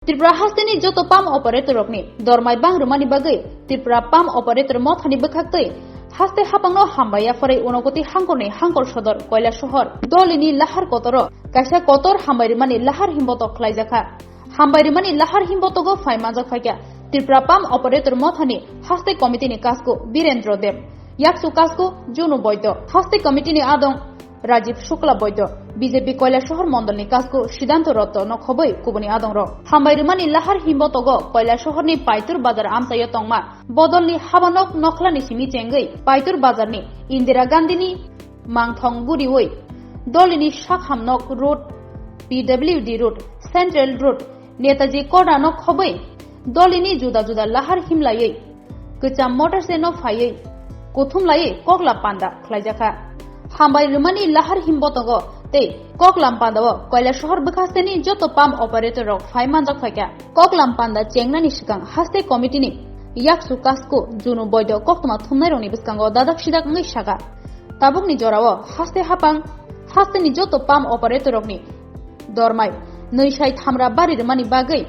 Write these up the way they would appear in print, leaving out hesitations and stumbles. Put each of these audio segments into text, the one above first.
त्रिपुरा हास्टेनि जत palm operator रकनि दरमाय बांग्रुमानि बागै Tripura palm operator मथानि बखाक्तै हास्ते हापांनो हामबाया फरै उनगति हांकरनि हांकर सदर कयला शहर दलिनि लाहार कतर कायसा कतर हामबायरिमानि लाहार हिम्बत खलायजाखा हामबायरिमानि लाहार हिम्बतगो फायमाजक फायका त्रिपुरा पाम ऑपरेटर मथानि हास्ते कमिटिनि कासको वीरेंद्र देव याक्सु कासको जुनु वैद्य हास्ते कमिटिनि आदं राजीव शुक्ला वैद्य बीजेपी कयला शहर मंडलनि कासको सिद्धांत रत्त नखबै कुबनि आदं र हामबायरिमानि लाहार हिम्बतगो कयला शहरनि पाइतुर बाजार आमसाय तंमा बदलनि हाबानक नखलानि सिमि चेंगै पाइतुर बाजारनि इंदिरा गांधीनि मांथं गुरिवै दलिनि शाखामनक road PWD road central road Netaji कोडानक खबै दलिनि जुदा जुदा लाहार हिमलायै गोजाम मटरसेनो फायै कोथुमलायै कगला पान्दा खलायजाखा हामबायरिमानि लाहार हिम्बतगो ते कगलाम पान्दाव कयला शहर बखास्तेनि जत पाम ऑपरेटर रक फायमानजाक फायका कगलाम पान्दा चेंगनानि सिगां हास्ते कमिटिनि याक्सु कासको जुनु वैद्य कक्तमा थुमनायरनि बिस्कांगो दादाक सिदाक ngै सागा ताबुकनि जराव हास्ते हापां हास्तेनि जत पाम ऑपरेटर रकनि दरमाय नैसाय थामरा बारिरिमानि बागै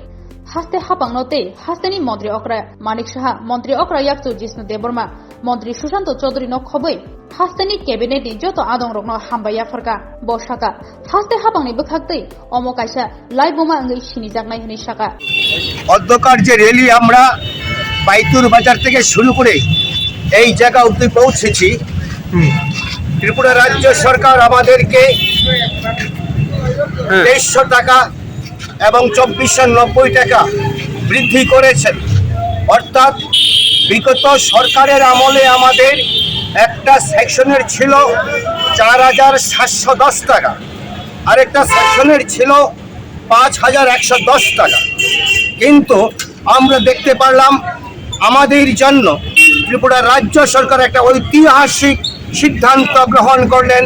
हास्ते हापांनोते हास्तेनि मंत्री अक्रा मानिक साहा मंत्री अक्रा याक्सु जिष्णु देबबर्मा मंत्री सुशांत चौधरी न खबै हास्तेनि कैबिनेटनि जत आदं रकनो हामबाया फरका बसाका हास्ते हापांनि बखाक्तै अमकायसा लाइबोमा अंगै सिनिजाकनाय हनि साका অধ্যকার যে র্যালি আমরা বাইতুর বাজার থেকে শুরু করে এই জায়গা অবধি পৌঁছেছি। ত্রিপুরা রাজ্য সরকার আমাদেরকে 2300 টাকা এবং 2490 টাকা বৃদ্ধি করেছেন। অর্থাৎ বিগত সরকারের আমলে আমাদের একটা সেকশনের ছিল 4710 টাকা, আরেকটা সেকশনের ছিল 5110 টাকা। কিন্তু আমরা দেখতে পারলাম আমাদের জন্য ত্রিপুরা রাজ্য সরকার একটা ঐতিহাসিক সিদ্ধান্ত গ্রহণ করলেন,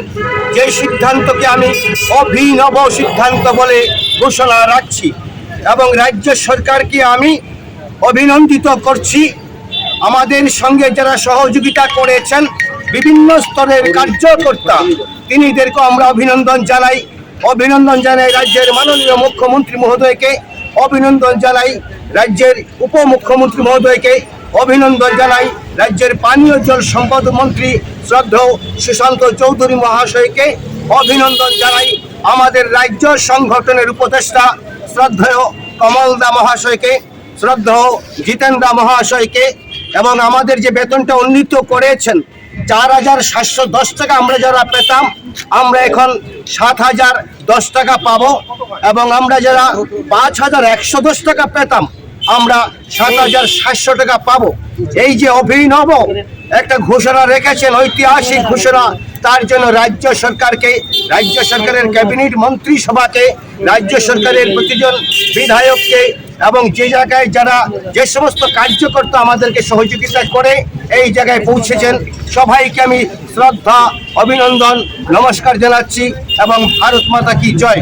যে সিদ্ধান্তকে আমি অভিনব সিদ্ধান্ত বলে ঘোষণা রাখছি এবং রাজ্য সরকারকে আমি অভিনন্দিত করছি। আমাদের সঙ্গে যারা সহযোগিতা করেছেন বিভিন্ন স্তরের কার্যকর্তা তিনিদেরকে আমরা অভিনন্দন জানাই রাজ্যের মাননীয় মুখ্যমন্ত্রী মহোদয়কে, অভিনন্দন জানাই রাজ্যের উপমুখ্যমন্ত্রী মহোদয়কে, অভিনন্দন জানাই রাজ্যের পানীয় জল সম্পদ মন্ত্রী শ্রদ্ধেয় সুশান্ত চৌধুরী মহাশয়কে, অভিনন্দন জানাই আমাদের রাজ্য সংগঠনের উপদেষ্টা শ্রদ্ধেয় কমল দা মহাশয়কে, শ্রদ্ধেয় জিতেন দা মহাশয়কে, এবং আমাদের যে বেতনটা উন্নীত করেছেন 4710 টাকা আমরা যারা পেতাম আমরা এখন 7010 টাকা পাবো, এবং আমরা যারা 5110 টাকা পেতাম আমরা 7700 টাকা পাবো। এই যে অভিনব একটা ঘোষণা রেখেছেন, ঐতিহাসিক ঘোষণা, তার জন্য রাজ্য সরকারকে, রাজ্য সরকারের ক্যাবিনেট মন্ত্রিসভাকে, রাজ্য সরকারের প্রতিজন বিধায়ককে এবং যে জায়গায় যারা যে সমস্ত কার্যকর্তা আমাদেরকে সহযোগিতা করে এই জায়গায় পৌঁছেছেন সবাইকে আমি শ্রদ্ধা, অভিনন্দন, নমস্কার জানাচ্ছি এবং ভারত মাতা কি জয়।